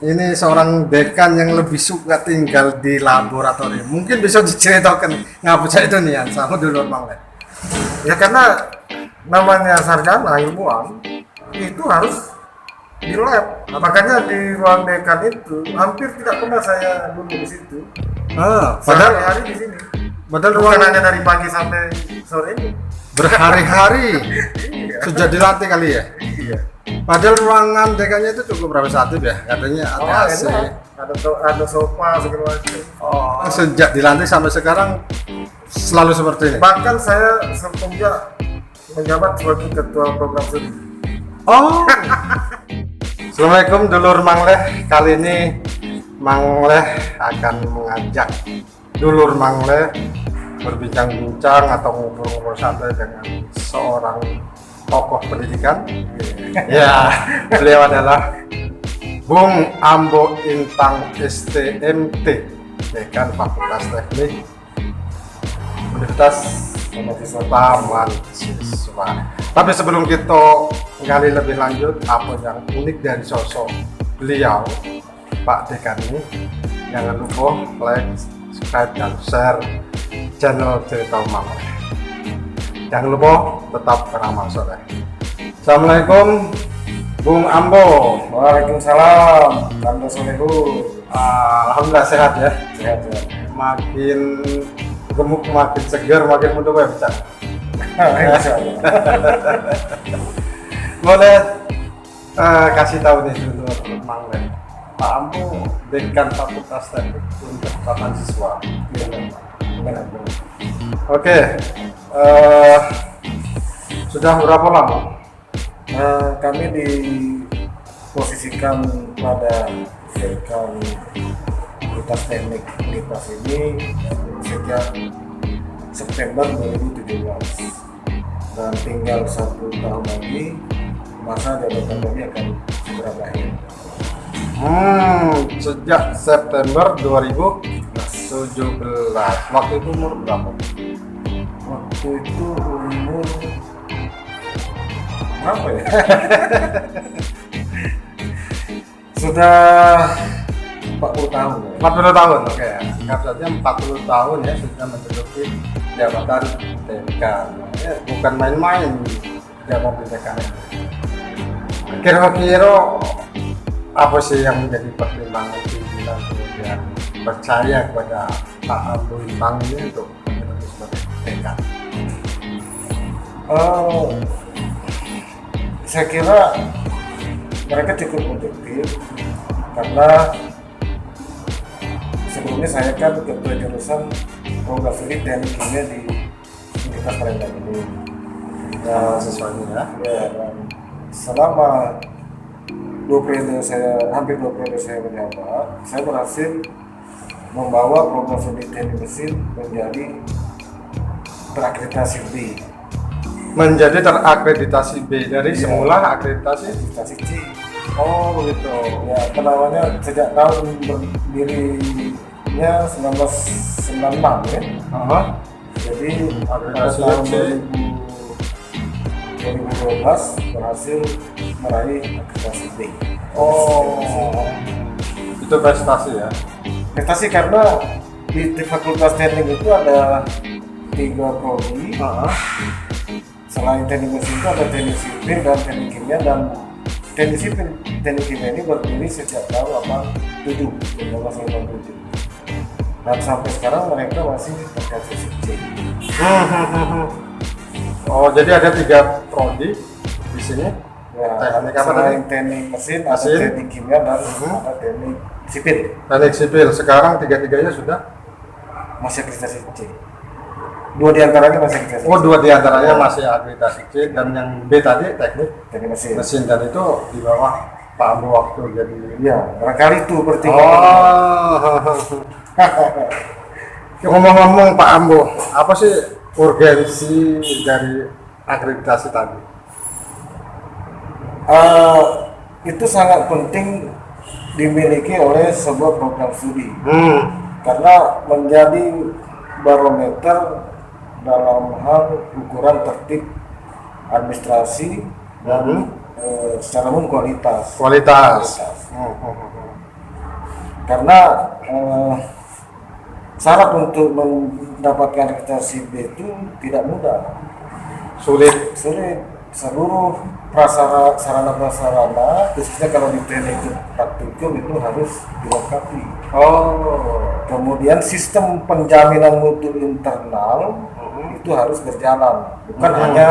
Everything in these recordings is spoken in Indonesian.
ini seorang dekan yang lebih suka tinggal di laboratorium. Mungkin bisa diceritakan ngapa saya itu nih sama dulur Mang Le. Ya karena namanya sarjana ilmuwan itu harus di lab. Nah, makanya di ruang dekan itu hampir tidak pernah saya duduk di situ. Padahal Sehari-hari di sini. padahal Bukan ruang hanya dari pagi sampai sore ini. berhari-hari Iya. sejak dilatih kali ya. Iya. Padahal ruangan dekannya itu cukup representatif ya, katanya ada AC. Enak. Ada sofa segala macam. Oh, sejak dilantik sampai sekarang selalu seperti ini. Bahkan saya semenjak menjabat sebagai ketua program studi. Oh. Assalamualaikum dulur Mang Leh. Kali ini Mang Leh akan mengajak dulur Mang Leh berbincang-bincang atau ngobrol-ngobrol santai dengan seorang tokoh pendidikan. Ya, beliau adalah Bung Ambo Intang STMT, Dekan Fakultas Teknik Universitas Taman Siswa. Tapi sebelum kita gali lebih lanjut apa yang unik dari sosok beliau, Pak Dekan ini, jangan lupa like, subscribe, dan share channel Cerita Mang Leh. Jangan lupa tetap beramal soleh. Assalamualaikum Bung Ambo. Waalaikumsalam. Anda solehu. Alhamdulillah sehat ya. Sehat ya. Makin gemuk, makin segar, makin mudah ya bicara. Insyaallah. Boleh kasih tahu nih dulu Mang Leh. Pak Ambo Dekan Fakultas Teknik untuk Taman Siswa. Benar. Oke, sudah berapa lama? Kami diposisikan pada Dekan Fakultas Teknik Universitas ini sejak September 2017 dan tinggal 1 tahun lagi masa jabatan kami akan segera berakhir. Sejak September 2017. Waktu itu umur berapa? Waktu itu umur berapa ya? Sudah 40 tahun ya? 40 tahun, oke. Anggap saja 40 tahun ya sudah menduduki jabatan dekan. Ya, bukan main-main jabatan dekan ini. Kira-kira apa sih yang menjadi pertimbangan pimpinan kemudian percaya kepada Pak Ambo Intang ini untuk menjadi sebagai dekan? Saya kira mereka cukup objektif karena sebelumnya saya kan ketua jurusan program studi teknik kimia di Universitas Palembang ini. Sesuatu ya. Ya, dan selama hampir 2 periode saya menjabat, saya berhasil membawa program studi teknik mesin menjadi terakreditasi B. Menjadi terakreditasi B dari semula akreditasi. Akreditasi C. Oh begitu. Ya, namanya sejak tahun berdirinya 1996 ya. Jadi pada Akreditasi tahun C. 2012 berhasil meraih akreditasi B. Itu prestasi ya. Prestasi karena di Fakultas Teknik itu ada 3 prodi. Selain teknik mesin itu ada teknik sipil dan teknik kimia, dan teknik sipil teknik kimia ini berdiri sejak tahun 1987. Dan sampai sekarang mereka masih terkasih C. Oh, jadi ada 3 prodi di sini. Ya, Teknik apa selain tadi? teknik mesin, ada Mesin. teknik kimia dan ada teknik sipil. Teknik sipil. Sekarang 3-3-nya sudah. Masih akreditasi C. 2 diantaranya masih akreditasi Oh, C. 2 diantaranya masih akreditasi C dan yang B tadi teknik Teknik mesin. mesin, dan itu di bawah Pak Ambo waktu jadi. Ya, barangkali itu pertimbangan. Ngomong-ngomong Pak Ambo, apa sih urgensi dari akreditasi tadi? Itu sangat penting dimiliki oleh sebuah program studi karena menjadi barometer dalam hal ukuran tertib administrasi dan secara umum kualitas. karena syarat untuk mendapatkan akreditasi B itu tidak mudah, Sulit. sulit. Seluruh sarana prasarana khususnya kalau di teknik praktikum itu harus dilengkapi. Kemudian sistem penjaminan mutu internal itu harus berjalan, bukan hanya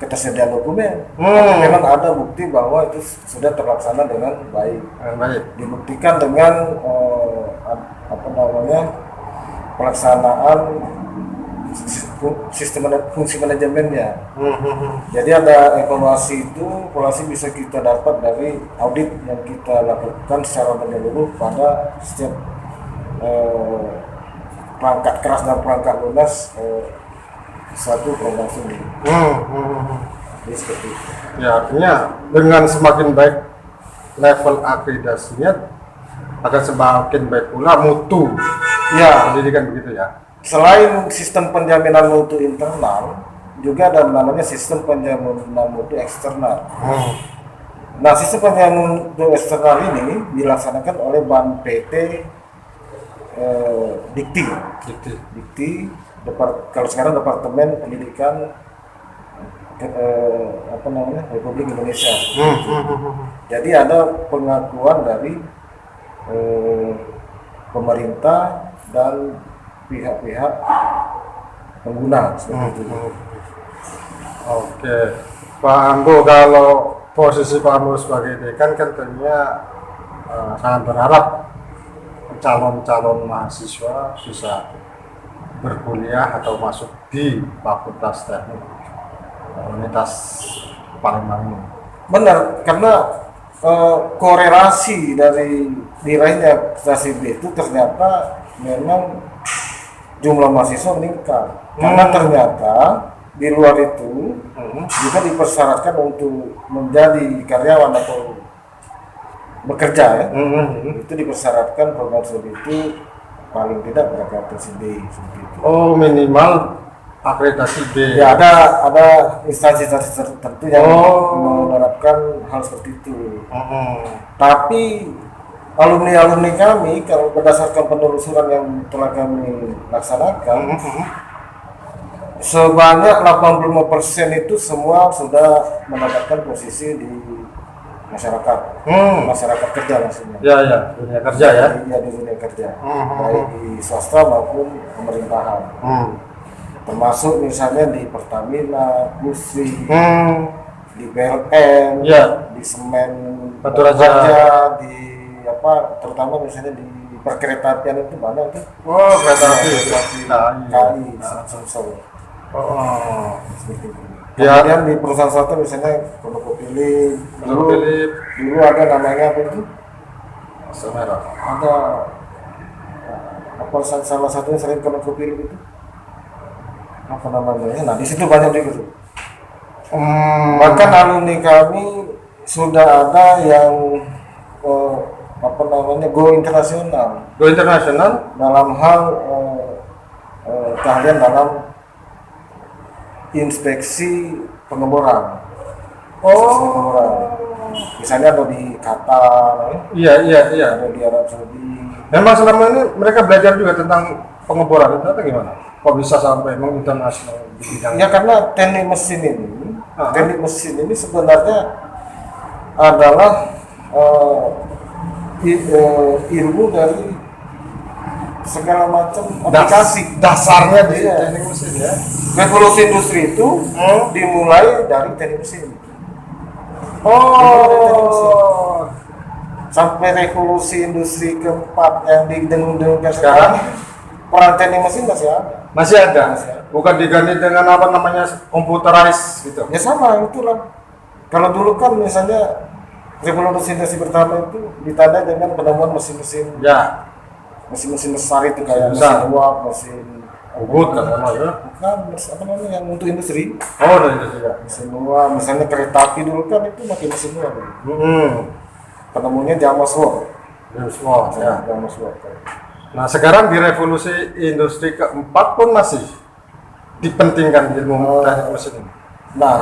ketersediaan dokumen, tapi memang ada bukti bahwa itu sudah terlaksana dengan baik. Baik. Dibuktikan dengan pelaksanaan sistem fungsi manajemennya. Jadi ada evaluasi bisa kita dapat dari audit yang kita lakukan secara menyeluruh pada setiap perangkat keras dan perangkat lunas satu program studi. Jadi seperti itu. Ya, artinya dengan semakin baik level akreditasinya akan semakin baik pula mutu pendidikan, begitu ya. Selain sistem penjaminan mutu internal, juga ada namanya sistem penjaminan mutu eksternal. Nah, sistem penjaminan mutu eksternal ini dilaksanakan oleh BAN PT Dikti. Kalau sekarang Departemen Pendidikan Republik Indonesia. Jadi ada pengakuan dari pemerintah dan pihak-pihak pengguna seperti itu. Oke, Pak Ambo, kalau posisi Pak Ambo sebagai dekan kan tentunya sangat berharap calon-calon mahasiswa bisa berkuliah atau masuk di Fakultas Teknik Universitas Palembang ini. Benar, karena korelasi dari nilainya akreditasi B itu ternyata memang jumlah mahasiswa meningkat. Karena ternyata di luar itu juga dipersyaratkan untuk menjadi karyawan atau bekerja ya. Itu dipersyaratkan program studi itu paling tidak berakreditasi B seperti itu. Oh, minimal akreditasi B. Ya, ada instansi-instansi tertentu yang menerapkan hal seperti itu. Tapi alumni kami, kalau berdasarkan penelusuran yang telah kami laksanakan, sebanyak 85% itu semua sudah mendapatkan posisi di masyarakat, masyarakat kerja maksudnya. Ya, dunia kerja ya. Iya, di dunia kerja, baik di swasta maupun pemerintahan. Termasuk misalnya di Pertamina, Gusri, di BLN, di Semen Batu Raja, di terutama misalnya di perkeretaapian itu banyak tuh. Kereta api. KAI, Sumsel. Seperti itu. Ya. Kemudian di perusahaan swasta misalnya Philip. Dulu ada namanya apa itu? Merah. Ada salah satunya sering Philip itu. Apa namanya? Nah, di situ banyak juga tuh. Bahkan alumni kami sudah ada yang go internasional. Go internasional Dalam hal keahlian dalam inspeksi pengeboran. Misalnya ada di Qatar, iya. ada di Arab Saudi. Memang selama ini mereka belajar juga tentang pengeboran itu atau gimana? Kok bisa sampai menginternasional di bidang? Ya, karena teknik mesin ini sebenarnya adalah ilmu dari segala macam aplikasi. Dasarnya di teknik mesin ya. Revolusi industri itu dimulai dari teknik mesin. Sampai revolusi industri keempat yang didengung-dengungkan sekarang, peran teknik mesin masih ada. Bukan diganti dengan apa namanya computerized gitu. Ya sama, itulah. Kalau dulu kan misalnya revolusi industri pertama itu ditandai dengan penemuan mesin-mesin. Ya. Mesin-mesin besar itu kayak mesin uap, mesin ubud kan namanya. Bukan, apa namanya yang untuk industri. Dari industri ya. Mesin uap, misalnya kereta api dulu kan itu pakai mesin uap. Penemunya James Watt. Ya. James Watt. Nah, sekarang di revolusi industri keempat pun masih dipentingkan ilmu teknik mesin ini. Nah,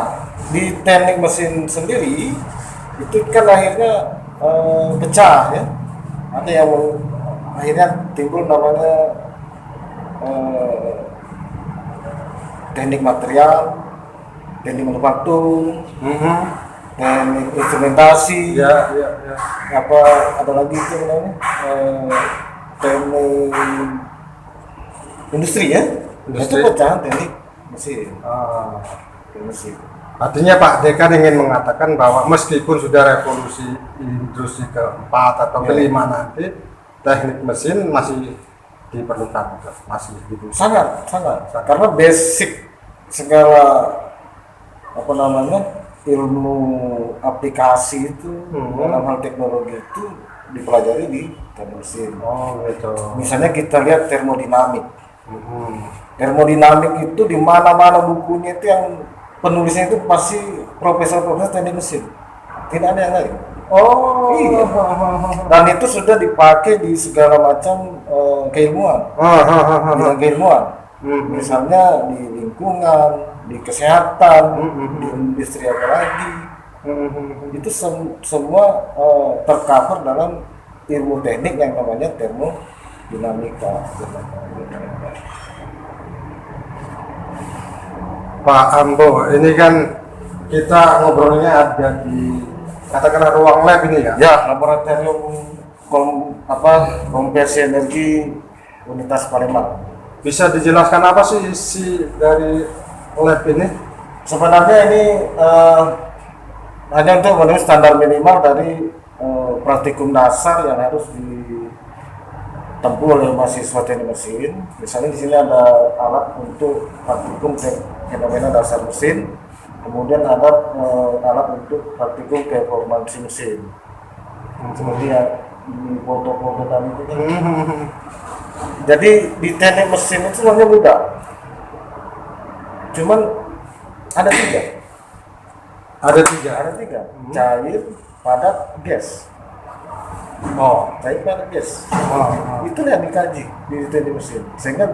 di teknik mesin sendiri itu kan akhirnya pecah ya. Ada yang akhirnya timbul namanya teknik material, teknik manufaktur, teknik instrumentasi, Ya. apa ada lagi itu namanya teknik industri ya. Industri. Itu pecahan teknik mesin. Teknik mesin. Artinya Pak Dekan ingin mengatakan bahwa meskipun sudah revolusi industri keempat atau kelima nanti, teknik mesin masih diperlukan, masih dibutuhkan. Sangat. Karena basic segala apa namanya ilmu aplikasi itu dalam hal teknologi itu dipelajari di teknik mesin. Oh gitu. Misalnya kita lihat termodinamik. Termodinamik itu di mana-mana bukunya itu yang penulisnya itu pasti profesor-profesor teknik mesin. Tidak ada yang lain. Oh Iya. Dan itu sudah dipakai di segala macam keilmuan. Bidang keilmuan. Misalnya di lingkungan, di kesehatan, di industri apa lagi. Itu semua tercover dalam ilmu teknik yang namanya termodinamika. Pak Ambo, ini kan kita ngobrolnya ada di katakanlah ruang lab ini ya? Ya, laboratorium konversi energi Universitas Palembang. Bisa dijelaskan apa sih isi dari lab ini? Sebenarnya ini hanya untuk memenuhi standar minimal dari praktikum dasar yang harus ditempuh oleh mahasiswa teknik mesin. Misalnya di sini ada alat untuk praktikum fenomena dasar mesin, kemudian ada alat untuk praktikum performansi mesin. Seperti yang di foto-foto tadi itu kan. Jadi di teknik mesin itu sebenarnya mudah. Cuman ada tiga. Ada tiga. Cair, padat, gas. Cair, padat, gas. Itu yang dikaji di teknik mesin. Sehingga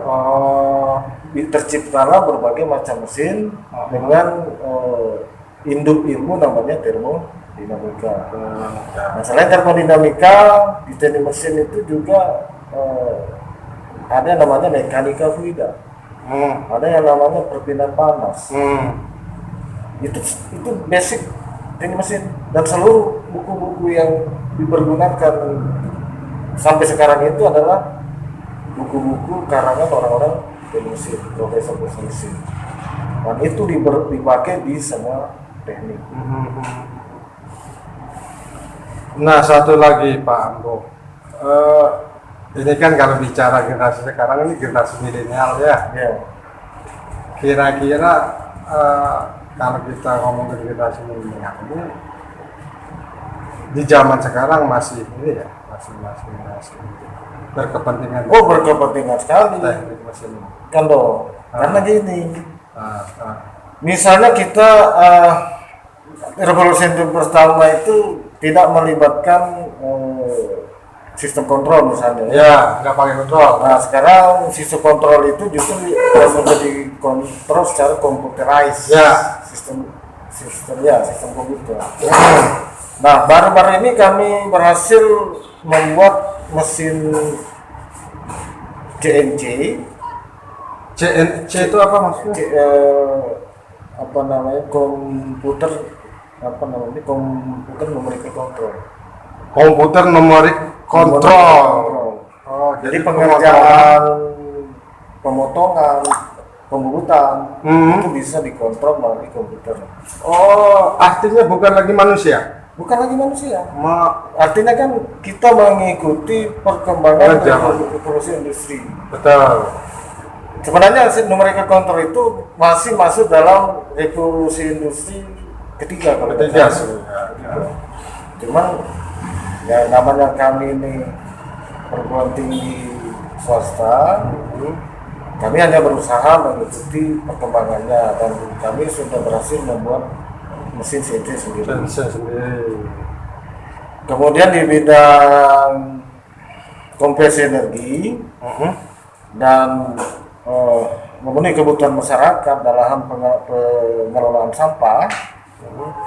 terciptalah berbagai macam mesin dengan induk ilmu namanya termodinamika. Nah, selain termodinamika di teknik mesin itu juga ada yang namanya mekanika fluida. Ada yang namanya perpindahan panas. Itu basic teknik mesin, dan seluruh buku-buku yang dipergunakan sampai sekarang itu adalah buku-buku karangan orang-orang teknik mesin, profesor mesin. Dan itu dipakai di semua teknik. Nah, satu lagi Pak Ambo, ini kan kalau bicara generasi sekarang ini generasi milenial ya. Kira-kira kalau kita ngomong generasi milenial ini di zaman sekarang masih ini ya, masih berkepentingan. Berkepentingan sekali. Teknik mesin. Kan dong. Karena gini. Misalnya kita revolusi pertama itu tidak melibatkan sistem kontrol misalnya. Ya, nggak pakai kontrol. Nah, sekarang sistem kontrol itu justru sudah dikontrol secara computerized. Ya. Sistem komputer. Nah, baru-baru ini kami berhasil membuat mesin CNC. CNC itu apa maksudnya? Komputer numerical control. Komputer numerik kontrol. Jadi pengerjaan pemotongan, pembubutan itu bisa dikontrol melalui komputer. Artinya bukan lagi manusia. Bukan lagi manusia. Artinya kan kita mengikuti perkembangan revolusi industri. Betul. Sebenarnya numerical control itu masih masuk dalam revolusi industri ketiga kalau ketiga. Cuman ya namanya kami ini perguruan tinggi swasta, kami hanya berusaha mengikuti perkembangannya, dan kami sudah berhasil membuat mesin CNC sendiri. Kemudian di bidang konversi energi dan memenuhi kebutuhan masyarakat dalam pengelolaan sampah,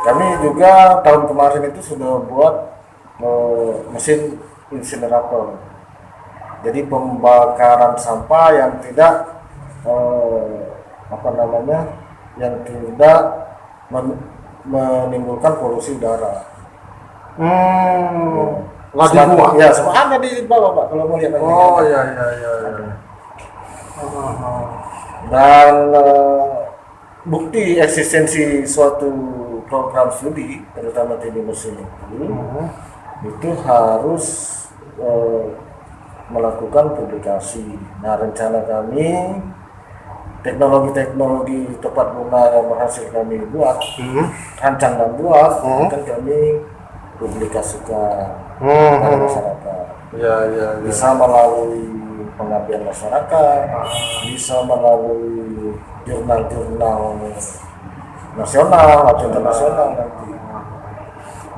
kami juga tahun kemarin itu sudah buat mesin insinerator. Jadi pembakaran sampah yang tidak yang tidak menimbulkan polusi udara. Nggak dibuang? Ya, semua ada di bawah Pak kalau mau lihat. Oh iya. Dan bukti eksistensi suatu program studi, terutama teknik mesin itu harus melakukan publikasi. Nah, rencana kami teknologi tepat guna yang berhasil kami buat, rancang dan buat, akan kami publikasikan pada masyarakat. Iya. Bisa melalui pengabdian masyarakat, bisa melalui jurnal-jurnal nasional atau internasional nanti.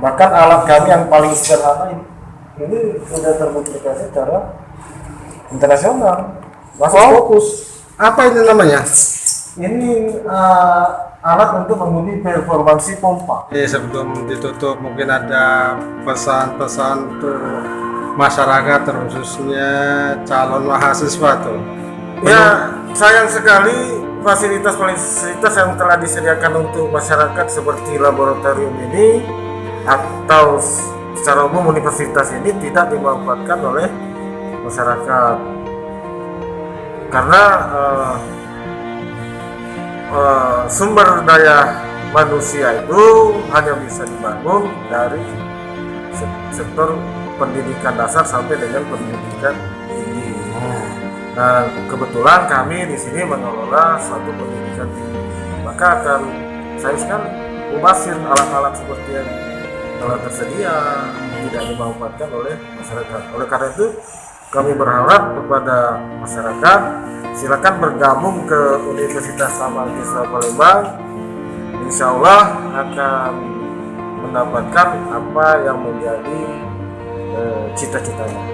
Bahkan alat kami yang paling sederhana ini sudah terpublikasi secara internasional. Masih fokus. Apa ini namanya? Ini alat untuk menguji performansi pompa. Sebelum ditutup mungkin ada pesan-pesan untuk masyarakat khususnya calon mahasiswa tuh. Ya, sayang sekali fasilitas yang telah disediakan untuk masyarakat seperti laboratorium ini atau secara umum universitas ini tidak dimanfaatkan oleh masyarakat karena sumber daya manusia itu hanya bisa dibangun dari sektor pendidikan dasar sampai dengan pendidikan tinggi. Nah, kebetulan kami di sini mengelola suatu pendidikan tinggi, maka akan saya sekali mubazir alat-alat seperti yang telah tersedia tidak dimanfaatkan oleh masyarakat. Oleh karena itu, kami berharap kepada masyarakat silakan bergabung ke Universitas Samangkisa Palembang. Insya Allah akan mendapatkan apa yang menjadi cita-citanya.